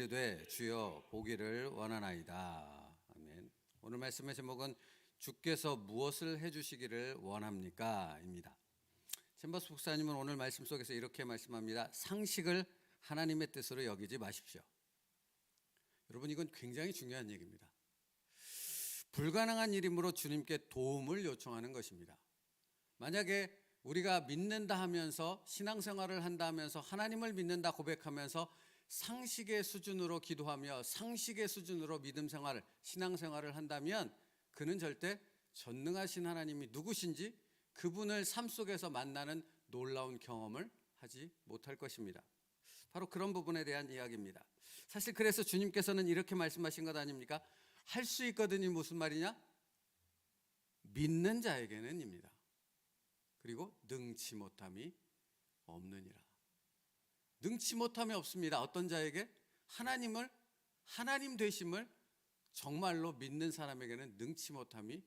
이르되 주여 보기를 원하나이다. 아멘. 오늘 말씀의 제목은 주께서 무엇을 해주시기를 원합니까? 입니다. 챔버스 목사님은 오늘 말씀 속에서 이렇게 말씀합니다. 상식을 하나님의 뜻으로 여기지 마십시오. 여러분, 이건 굉장히 중요한 얘기입니다. 불가능한 일이므로 주님께 도움을 요청하는 것입니다. 만약에 우리가 믿는다 하면서 신앙생활을 한다 하면서 하나님을 믿는다 고백하면서 상식의 수준으로 기도하며 상식의 수준으로 믿음생활을 신앙생활을 한다면 그는 절대 전능하신 하나님이 누구신지 그분을 삶 속에서 만나는 놀라운 경험을 하지 못할 것입니다. 바로 그런 부분에 대한 이야기입니다. 사실 그래서 주님께서는 이렇게 말씀하신 것 아닙니까? 할 수 있거든이 무슨 말이냐? 믿는 자에게는입니다. 그리고 능치 못함이 없느니라. 능치 못함이 없습니다. 어떤 자에게? 하나님을, 하나님 되심을 정말로 믿는 사람에게는 능치 못함이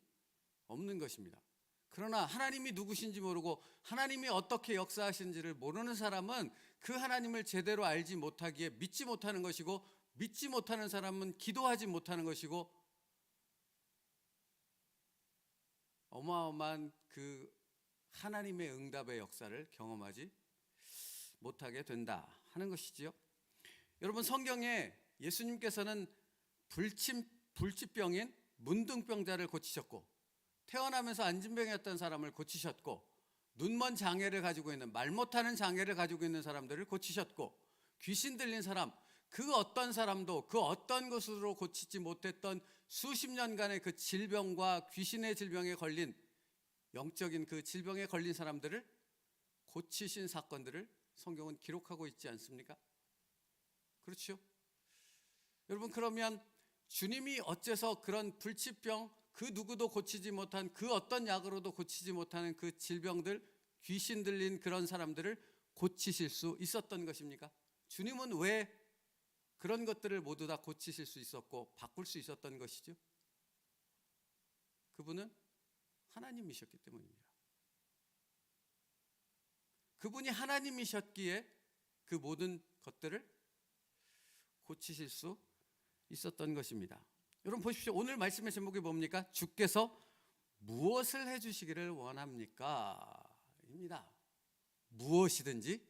없는 것입니다. 그러나 하나님이 누구신지 모르고 하나님이 어떻게 역사하시는지를 모르는 사람은 그 하나님을 제대로 알지 못하기에 믿지 못하는 것이고, 믿지 못하는 사람은 기도하지 못하는 것이고, 어마어마한 그 하나님의 응답의 역사를 경험하지 못하게 된다 하는 것이지요. 여러분, 성경에 예수님께서는 불치병인 문둥병자를 고치셨고, 태어나면서 안진병이었던 사람을 고치셨고, 눈먼 장애를 가지고 있는, 말 못하는 장애를 가지고 있는 사람들을 고치셨고, 귀신 들린 사람, 그 어떤 사람도 그 어떤 것으로 고치지 못했던 수십 년간의 그 질병과 귀신의 질병에 걸린, 영적인 그 질병에 걸린 사람들을 고치신 사건들을 성경은 기록하고 있지 않습니까? 그렇죠? 여러분, 그러면 주님이 어째서 그런 불치병, 그 누구도 고치지 못한, 그 어떤 약으로도 고치지 못하는 그 질병들, 귀신 들린 그런 사람들을 고치실 수 있었던 것입니까? 주님은 왜 그런 것들을 모두 다 고치실 수 있었고 바꿀 수 있었던 것이죠? 그분은 하나님이셨기 때문입니다. 그분이 하나님이셨기에 그 모든 것들을 고치실 수 있었던 것입니다. 여러분 보십시오. 오늘 말씀의 제목이 뭡니까? 주께서 무엇을 해주시기를 원합니까? 입니다. 무엇이든지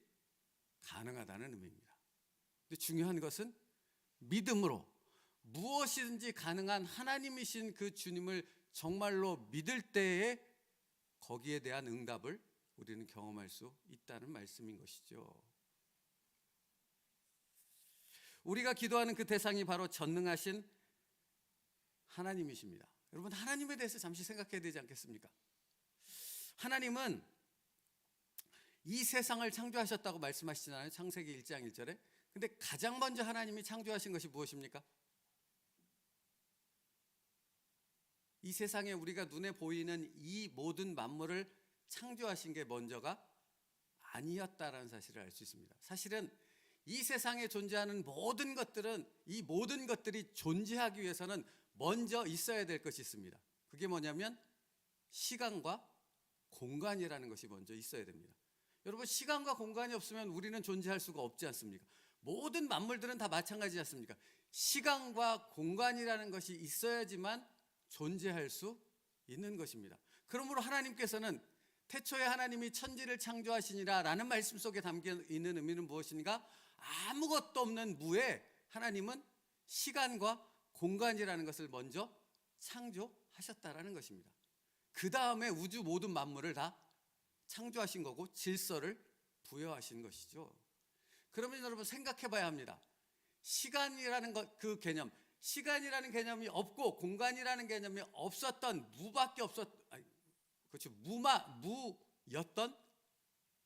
가능하다는 의미입니다. 근데 중요한 것은 믿음으로 무엇이든지 가능한 하나님이신 그 주님을 정말로 믿을 때에 거기에 대한 응답을 우리는 경험할 수 있다는 말씀인 것이죠. 우리가 기도하는 그 대상이 바로 전능하신 하나님이십니다. 여러분, 하나님에 대해서 잠시 생각해야 되지 않겠습니까? 하나님은 이 세상을 창조하셨다고 말씀하시잖아요. 창세기 1장 1절에. 근데 가장 먼저 하나님이 창조하신 것이 무엇입니까? 이 세상에 우리가 눈에 보이는 이 모든 만물을 창조하신 게 먼저가 아니었다라는 사실을 알 수 있습니다. 사실은 이 세상에 존재하는 모든 것들은, 이 모든 것들이 존재하기 위해서는 먼저 있어야 될 것이 있습니다. 그게 뭐냐면 시간과 공간이라는 것이 먼저 있어야 됩니다. 여러분, 시간과 공간이 없으면 우리는 존재할 수가 없지 않습니까? 모든 만물들은 다 마찬가지지 않습니까? 시간과 공간이라는 것이 있어야지만 존재할 수 있는 것입니다. 그러므로 하나님께서는 태초에 하나님이 천지를 창조하시니라 라는 말씀 속에 담겨 있는 의미는 무엇인가? 아무것도 없는 무에 하나님은 시간과 공간이라는 것을 먼저 창조하셨다라는 것입니다. 그 다음에 우주 모든 만물을 다 창조하신 거고 질서를 부여하신 것이죠. 그러면 여러분 생각해 봐야 합니다. 시간이라는 그 개념, 시간이라는 개념이 없고 공간이라는 개념이 없었던 무밖에 그렇죠. 무였던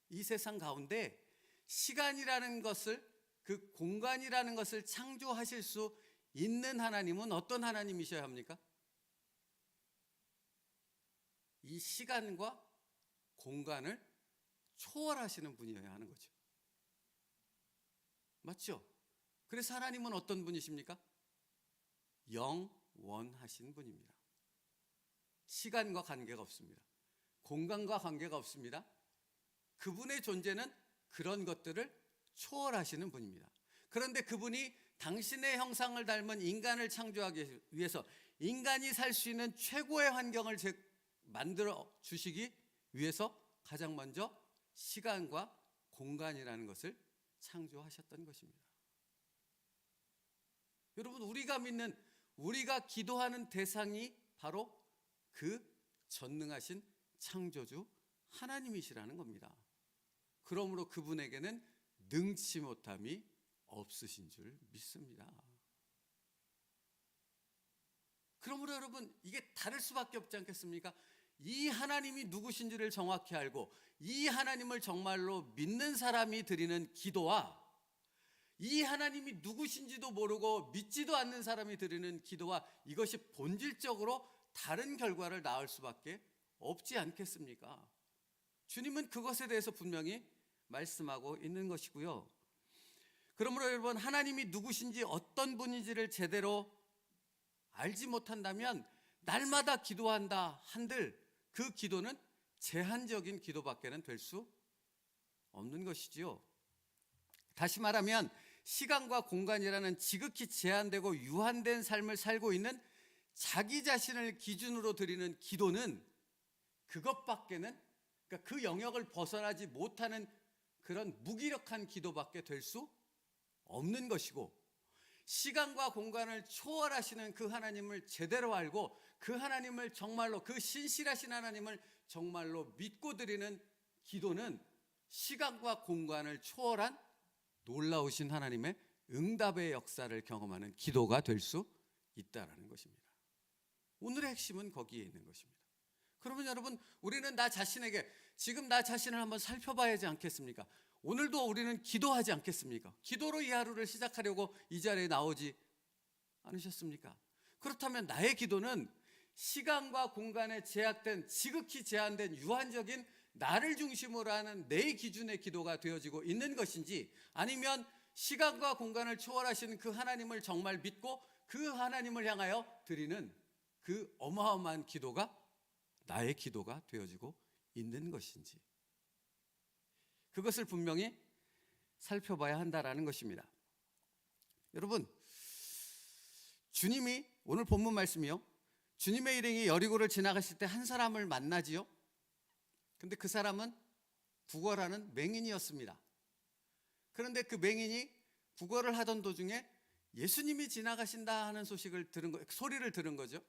이 세상 가운데 시간이라는 것을, 그 공간이라는 것을 창조하실 수 있는 하나님은 어떤 하나님이셔야 합니까? 이 시간과 공간을 초월하시는 분이어야 하는 거죠. 맞죠? 그래서 하나님은 어떤 분이십니까? 영원하신 분입니다. 시간과 관계가 없습니다. 공간과 관계가 없습니다. 그분의 존재는 그런 것들을 초월하시는 분입니다. 그런데 그분이 당신의 형상을 닮은 인간을 창조하기 위해서 인간이 살 수 있는 최고의 환경을 만들어 주시기 위해서 가장 먼저 시간과 공간이라는 것을 창조하셨던 것입니다. 여러분, 우리가 믿는, 우리가 기도하는 대상이 바로 그 전능하신 창조주 하나님이시라는 겁니다. 그러므로 그분에게는 능치 못함이 없으신 줄 믿습니다. 그러므로 여러분, 이게 다를 수밖에 없지 않겠습니까? 이 하나님이 누구신지를 정확히 알고 이 하나님을 정말로 믿는 사람이 드리는 기도와 이 하나님이 누구신지도 모르고 믿지도 않는 사람이 드리는 기도와 이것이 본질적으로 다른 결과를 낳을 수밖에 없지 않겠습니까? 주님은 그것에 대해서 분명히 말씀하고 있는 것이고요. 그러므로 여러분, 하나님이 누구신지 어떤 분인지를 제대로 알지 못한다면 날마다 기도한다 한들 그 기도는 제한적인 기도밖에는 될 수 없는 것이지요. 다시 말하면 시간과 공간이라는 지극히 제한되고 유한된 삶을 살고 있는 자기 자신을 기준으로 드리는 기도는 그것밖에는, 그러니까 그 영역을 벗어나지 못하는 그런 무기력한 기도밖에 될 수 없는 것이고, 시간과 공간을 초월하시는 그 하나님을 제대로 알고 그 하나님을 정말로, 그 신실하신 하나님을 정말로 믿고 드리는 기도는 시간과 공간을 초월한 놀라우신 하나님의 응답의 역사를 경험하는 기도가 될 수 있다는 것입니다. 오늘의 핵심은 거기에 있는 것입니다. 그러면 여러분, 우리는 나 자신에게 지금 나 자신을 한번 살펴봐야 하지 않겠습니까? 오늘도 우리는 기도하지 않겠습니까? 기도로 이 하루를 시작하려고 이 자리에 나오지 않으셨습니까? 그렇다면 나의 기도는 시간과 공간에 제약된, 지극히 제한된 유한적인 나를 중심으로 하는 내 기준의 기도가 되어지고 있는 것인지, 아니면 시간과 공간을 초월하시는 그 하나님을 정말 믿고 그 하나님을 향하여 드리는 그 어마어마한 기도가 나의 기도가 되어지고 있는 것인지, 그것을 분명히 살펴봐야 한다라는 것입니다. 여러분, 주님이 오늘 본문 말씀이요, 주님의 일행이 여리고를 지나가실 때 한 사람을 만나지요. 근데 그 사람은 구걸하는 맹인이었습니다. 그런데 그 맹인이 구걸을 하던 도중에 예수님이 지나가신다 하는 소리를 들은 거죠.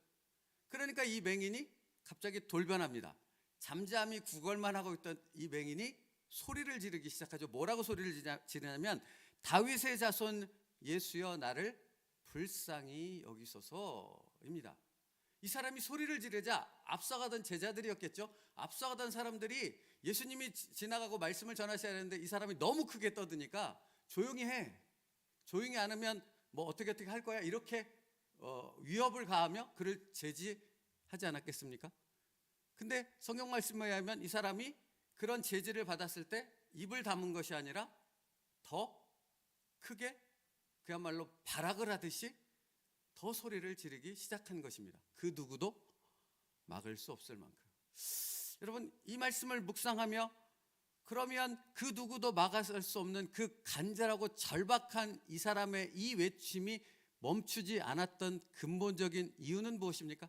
그러니까 이 맹인이 갑자기 돌변합니다. 잠잠히 구걸만 하고 있던 이 맹인이 소리를 지르기 시작하죠. 뭐라고 소리를 지르냐면, 다윗의 자손 예수여 나를 불쌍히 여기소서입니다. 이 사람이 소리를 지르자 앞서가던 제자들이었겠죠. 앞서가던 사람들이 예수님이 지나가고 말씀을 전하셔야 하는데 이 사람이 너무 크게 떠드니까 조용히 해, 조용히 안 하면 뭐 어떻게 할 거야, 이렇게 위협을 가하며 그를 제지하지 않았겠습니까? 근데 성경 말씀에 의하면 이 사람이 그런 제지를 받았을 때 입을 다문 것이 아니라 더 크게, 그야말로 발악을 하듯이 더 소리를 지르기 시작한 것입니다. 그 누구도 막을 수 없을 만큼. 여러분, 이 말씀을 묵상하며 그러면 그 누구도 막을 수 없는 그 간절하고 절박한 이 사람의 이 외침이 멈추지 않았던 근본적인 이유는 무엇입니까?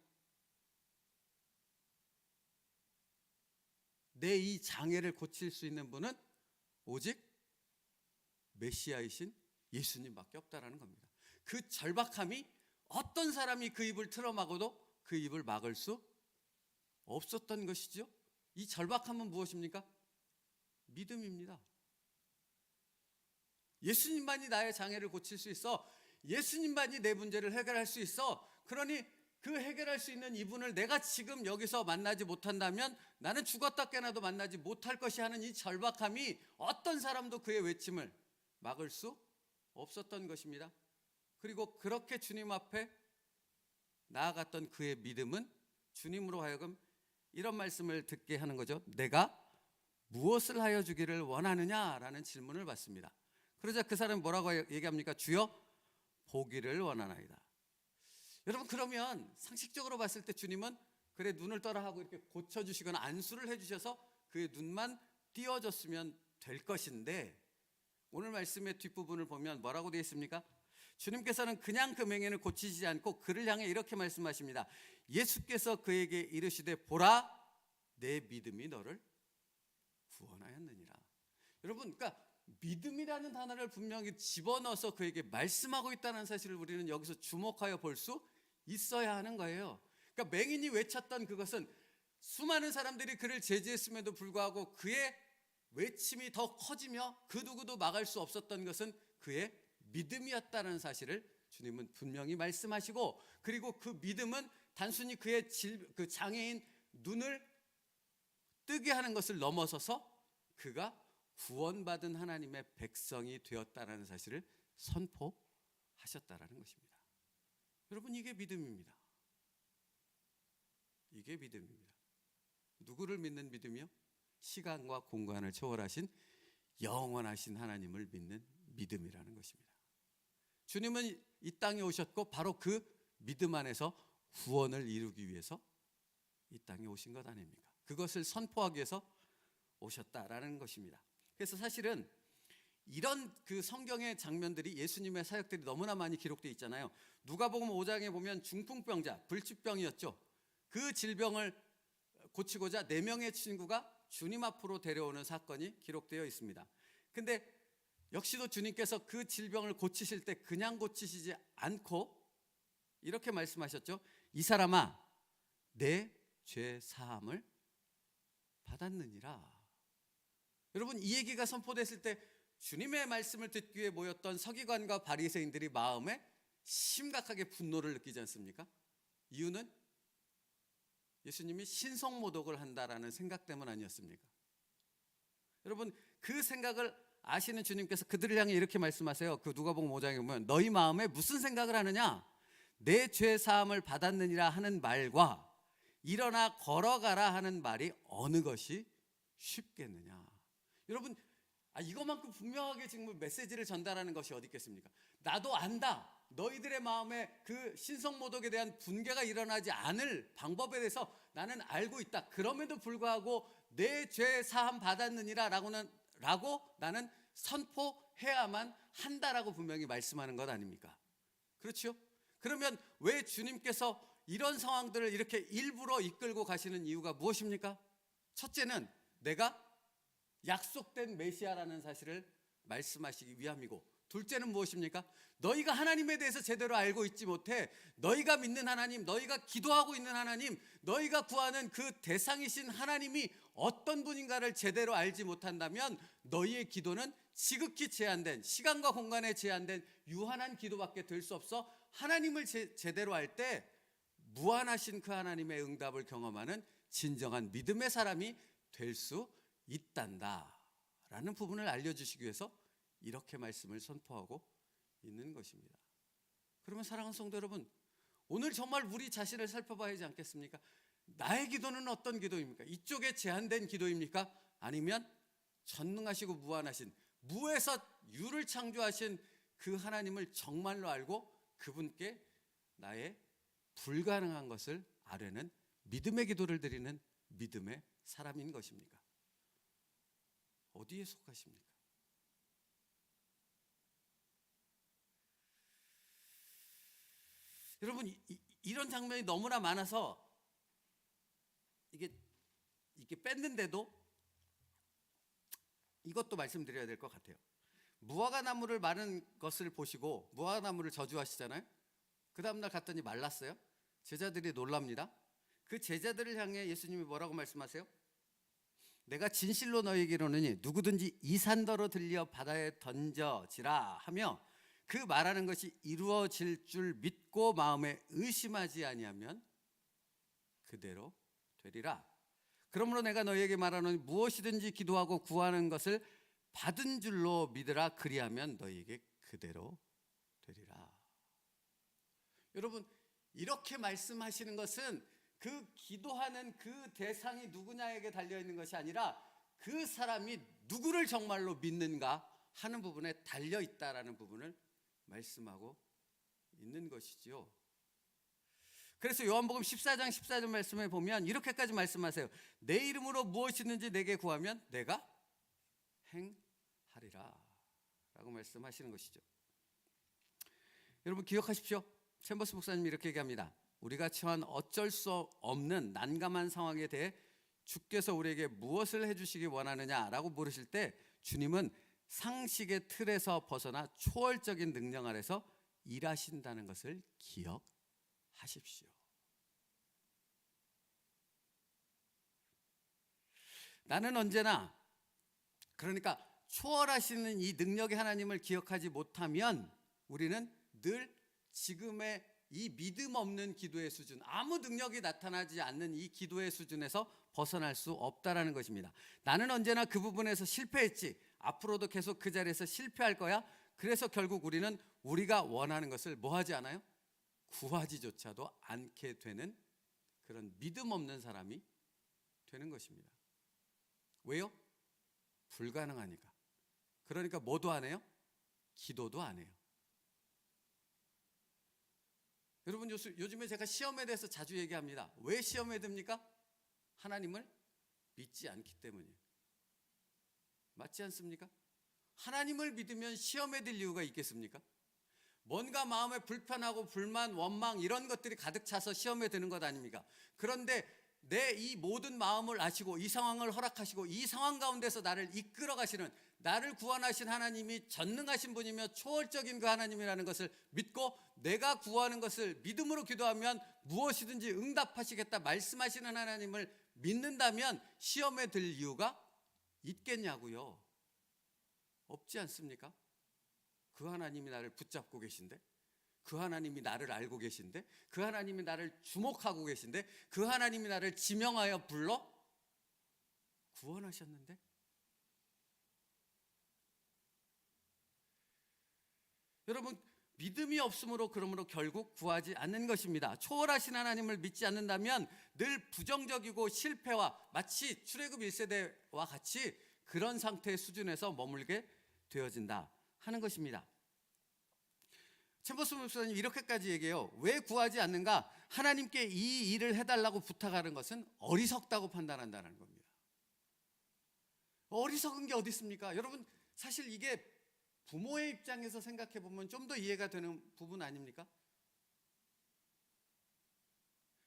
내 이 장애를 고칠 수 있는 분은 오직 메시아이신 예수님밖에 없다라는 겁니다. 그 절박함이 어떤 사람이 그 입을 틀어막아도 그 입을 막을 수 없었던 것이죠. 이 절박함은 무엇입니까? 믿음입니다. 예수님만이 나의 장애를 고칠 수 있어. 예수님만이 내 문제를 해결할 수 있어. 그러니 그 해결할 수 있는 이분을 내가 지금 여기서 만나지 못한다면 나는 죽었다 깨나도 만나지 못할 것이 하는 이 절박함이 어떤 사람도 그의 외침을 막을 수 없었던 것입니다. 그리고 그렇게 주님 앞에 나아갔던 그의 믿음은 주님으로 하여금 이런 말씀을 듣게 하는 거죠. 내가 무엇을 하여 주기를 원하느냐라는 질문을 받습니다. 그러자 그 사람이 뭐라고 얘기합니까? 주여 보기를 원하나이다. 여러분, 그러면 상식적으로 봤을 때 주님은 그래 눈을 떠라 하고 이렇게 고쳐주시거나 안수를 해주셔서 그의 눈만 띄어졌으면 될 것인데, 오늘 말씀의 뒷부분을 보면 뭐라고 되어 있습니까? 주님께서는 그냥 그 맹인을 고치시지 않고 그를 향해 이렇게 말씀하십니다. 예수께서 그에게 이르시되 보라, 내 믿음이 너를 구원하였느니라. 여러분, 그러니까 믿음이라는 단어를 분명히 집어넣어서 그에게 말씀하고 있다는 사실을 우리는 여기서 주목하여 볼 수 있어야 하는 거예요. 그러니까 맹인이 외쳤던 그것은 수많은 사람들이 그를 제지했음에도 불구하고 그의 외침이 더 커지며 그 누구도 막을 수 없었던 것은 그의 믿음이었다는 사실을 주님은 분명히 말씀하시고, 그리고 그 믿음은 단순히 그의 그 장애인 눈을 뜨게 하는 것을 넘어서서 그가 구원받은 하나님의 백성이 되었다는 사실을 선포하셨다라는 것입니다. 여러분, 이게 믿음입니다. 이게 믿음입니다. 누구를 믿는 믿음이요? 시간과 공간을 초월하신 영원하신 하나님을 믿는 믿음이라는 것입니다. 주님은 이 땅에 오셨고 바로 그 믿음 안에서 구원을 이루기 위해서 이 땅에 오신 것 아닙니까? 그것을 선포하기 위해서 오셨다라는 것입니다. 그래서 사실은 이런 그 성경의 장면들이, 예수님의 사역들이 너무나 많이 기록되어 있잖아요. 누가복음 5장에 보면 중풍병자, 불치병이었죠. 그 질병을 고치고자 4명의 친구가 주님 앞으로 데려오는 사건이 기록되어 있습니다. 근데 역시도 주님께서 그 질병을 고치실 때 그냥 고치시지 않고 이렇게 말씀하셨죠. 이 사람아, 내 죄 사함을 받았느니라. 여러분, 이 얘기가 선포됐을 때 주님의 말씀을 듣기 위해 모였던 서기관과 바리새인들이 마음에 심각하게 분노를 느끼지 않습니까? 이유는 예수님이 신성모독을 한다라는 생각 때문 아니었습니까? 여러분, 그 생각을 아시는 주님께서 그들을 향해 이렇게 말씀하세요. 그 누가복음 5장에 보면 너희 마음에 무슨 생각을 하느냐? 내 죄 사함을 받았느니라 하는 말과 일어나 걸어가라 하는 말이 어느 것이 쉽겠느냐? 여러분, 이것만큼 분명하게 지금 메시지를 전달하는 것이 어디 있겠습니까? 나도 안다. 너희들의 마음에 그 신성모독에 대한 분개가 일어나지 않을 방법에 대해서 나는 알고 있다. 그럼에도 불구하고 내 죄 사함 받았느니라 라고 나는 선포해야만 한다라고 분명히 말씀하는 것 아닙니까? 그렇죠? 그러면 왜 주님께서 이런 상황들을 이렇게 일부러 이끌고 가시는 이유가 무엇입니까? 첫째는 내가 약속된 메시아라는 사실을 말씀하시기 위함이고, 둘째는 무엇입니까? 너희가 하나님에 대해서 제대로 알고 있지 못해 너희가 믿는 하나님, 너희가 기도하고 있는 하나님, 너희가 구하는 그 대상이신 하나님이 어떤 분인가를 제대로 알지 못한다면 너희의 기도는 지극히 제한된, 시간과 공간에 제한된 유한한 기도밖에 될 수 없어 하나님을 제대로 알 때 무한하신 그 하나님의 응답을 경험하는 진정한 믿음의 사람이 될 수 있단다 라는 부분을 알려주시기 위해서 이렇게 말씀을 선포하고 있는 것입니다. 그러면 사랑하는 성도 여러분, 오늘 정말 우리 자신을 살펴봐야 하지 않겠습니까? 나의 기도는 어떤 기도입니까? 이쪽에 제한된 기도입니까? 아니면 전능하시고 무한하신, 무에서 유를 창조하신 그 하나님을 정말로 알고 그분께 나의 불가능한 것을 아뢰는 믿음의 기도를 드리는 믿음의 사람인 것입니까? 어디에 속하십니까? 여러분, 이런 장면이 너무나 많아서 이게 뺐는데도 이것도 말씀드려야 될 것 같아요. 무화과나무를 마른 것을 보시고 무화과나무를 저주하시잖아요. 그 다음날 갔더니 말랐어요. 제자들이 놀랍니다. 그 제자들을 향해 예수님이 뭐라고 말씀하세요? 내가 진실로 너희에게 이르노니 누구든지 이 산더러 들려 바다에 던져지라 하며 그 말하는 것이 이루어질 줄 믿고 마음에 의심하지 아니하면 그대로 되리라. 그러므로 내가 너희에게 말하노니 무엇이든지 기도하고 구하는 것을 받은 줄로 믿으라. 그리하면 너희에게 그대로 되리라. 여러분, 이렇게 말씀하시는 것은 그 기도하는 그 대상이 누구냐에게 달려있는 것이 아니라 그 사람이 누구를 정말로 믿는가 하는 부분에 달려있다라는 부분을 말씀하고 있는 것이지요. 그래서 요한복음 14장 14절 말씀에 보면 이렇게까지 말씀하세요. 내 이름으로 무엇이든지 내게 구하면 내가 행하리라 라고 말씀하시는 것이죠. 여러분 기억하십시오. 챔버스 목사님이 이렇게 얘기합니다. 우리가 처한 어쩔 수 없는 난감한 상황에 대해 주께서 우리에게 무엇을 해주시기 원하느냐라고 물으실 때 주님은 상식의 틀에서 벗어나 초월적인 능력 아래서 일하신다는 것을 기억하십시오. 나는 언제나 그러니까 초월하시는 이 능력의 하나님을 기억하지 못하면 우리는 늘 지금의 이 믿음 없는 기도의 수준, 아무 능력이 나타나지 않는 이 기도의 수준에서 벗어날 수 없다라는 것입니다. 나는 언제나 그 부분에서 실패했지, 앞으로도 계속 그 자리에서 실패할 거야. 그래서 결국 우리는 우리가 원하는 것을 뭐 하지 않아요? 구하지조차도 않게 되는 그런 믿음 없는 사람이 되는 것입니다. 왜요? 불가능하니까. 그러니까 뭐도 안 해요? 기도도 안 해요. 여러분 요즘에 제가 시험에 대해서 자주 얘기합니다. 왜 시험에 듭니까? 하나님을 믿지 않기 때문이에요. 맞지 않습니까? 하나님을 믿으면 시험에 들 이유가 있겠습니까? 뭔가 마음에 불편하고 불만, 원망 이런 것들이 가득 차서 시험에 드는 것 아닙니까? 그런데 내 이 모든 마음을 아시고 이 상황을 허락하시고 이 상황 가운데서 나를 이끌어 가시는, 나를 구원하신 하나님이 전능하신 분이며 초월적인 그 하나님이라는 것을 믿고 내가 구하는 것을 믿음으로 기도하면 무엇이든지 응답하시겠다 말씀하시는 하나님을 믿는다면 시험에 들 이유가 있겠냐고요? 없지 않습니까? 그 하나님이 나를 붙잡고 계신데, 그 하나님이 나를 알고 계신데, 그 하나님이 나를 주목하고 계신데, 그 하나님이 나를 지명하여 불러 구원하셨는데, 여러분 믿음이 없으므로 그러므로 결국 구하지 않는 것입니다. 초월하신 하나님을 믿지 않는다면 늘 부정적이고 실패와 마치 출애굽 1세대와 같이 그런 상태의 수준에서 머물게 되어진다 하는 것입니다. 챔버스 목사님 이렇게까지 얘기해요. 왜 구하지 않는가? 하나님께 이 일을 해달라고 부탁하는 것은 어리석다고 판단한다는 겁니다. 어리석은 게 어디 있습니까? 여러분 사실 이게 부모의 입장에서 생각해 보면 좀 더 이해가 되는 부분 아닙니까?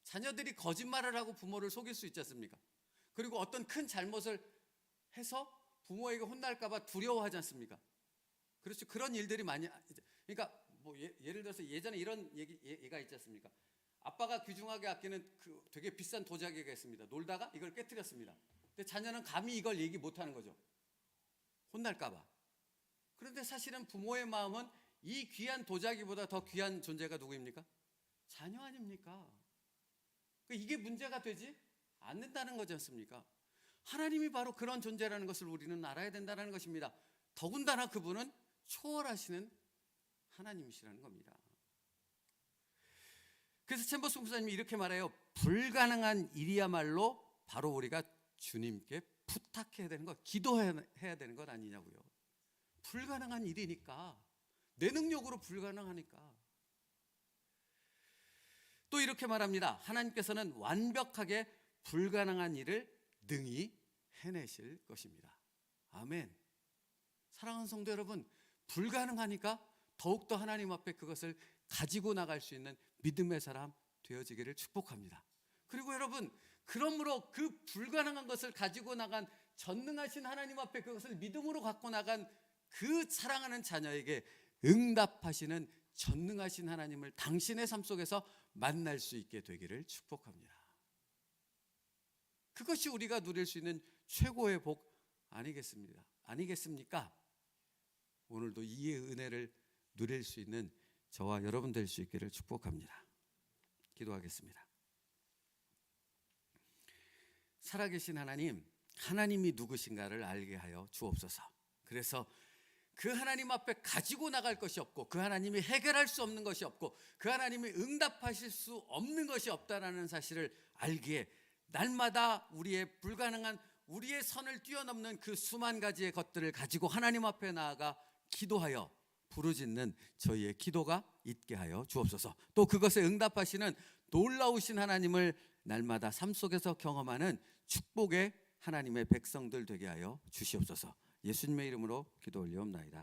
자녀들이 거짓말을 하고 부모를 속일 수 있지 않습니까? 그리고 어떤 큰 잘못을 해서 부모에게 혼날까 봐 두려워하지 않습니까? 그렇죠. 그런 일들이 많이, 그러니까 뭐 예를 들어서 예전에 이런 얘가 있지 않습니까? 아빠가 귀중하게 아끼는 그 되게 비싼 도자기가 있습니다. 놀다가 이걸 깨뜨렸습니다. 근데 자녀는 감히 이걸 얘기 못 하는 거죠. 혼날까 봐. 그런데 사실은 부모의 마음은 이 귀한 도자기보다 더 귀한 존재가 누구입니까? 자녀 아닙니까? 이게 문제가 되지 않는다는 거지 않습니까? 하나님이 바로 그런 존재라는 것을 우리는 알아야 된다는 것입니다. 더군다나 그분은 초월하시는 하나님이시라는 겁니다. 그래서 챔버스 목사님이 이렇게 말해요. 불가능한 일이야말로 바로 우리가 주님께 부탁해야 되는 것, 기도해야 되는 것 아니냐고요. 불가능한 일이니까, 내 능력으로 불가능하니까. 또 이렇게 말합니다. 하나님께서는 완벽하게 불가능한 일을 능히 해내실 것입니다. 아멘. 사랑하는 성도 여러분, 불가능하니까 더욱더 하나님 앞에 그것을 가지고 나갈 수 있는 믿음의 사람 되어지기를 축복합니다. 그리고 여러분, 그러므로 그 불가능한 것을 가지고 나간 전능하신 하나님 앞에 그것을 믿음으로 갖고 나간 그 사랑하는 자녀에게 응답하시는 전능하신 하나님을 당신의 삶 속에서 만날 수 있게 되기를 축복합니다. 그것이 우리가 누릴 수 있는 최고의 복 아니겠습니까? 오늘도 이 은혜를 누릴 수 있는 저와 여러분 될 수 있기를 축복합니다. 기도하겠습니다. 살아계신 하나님, 하나님이 누구신가를 알게 하여 주옵소서. 그래서 그 하나님 앞에 가지고 나갈 것이 없고, 그 하나님이 해결할 수 없는 것이 없고, 그 하나님이 응답하실 수 없는 것이 없다라는 사실을 알기에 날마다 우리의 불가능한, 우리의 선을 뛰어넘는 그 수만 가지의 것들을 가지고 하나님 앞에 나아가 기도하여 부르짖는 저희의 기도가 있게 하여 주옵소서. 또 그것에 응답하시는 놀라우신 하나님을 날마다 삶 속에서 경험하는 축복의 하나님의 백성들 되게 하여 주시옵소서. 예수님의 이름으로 기도 올리옵나이다.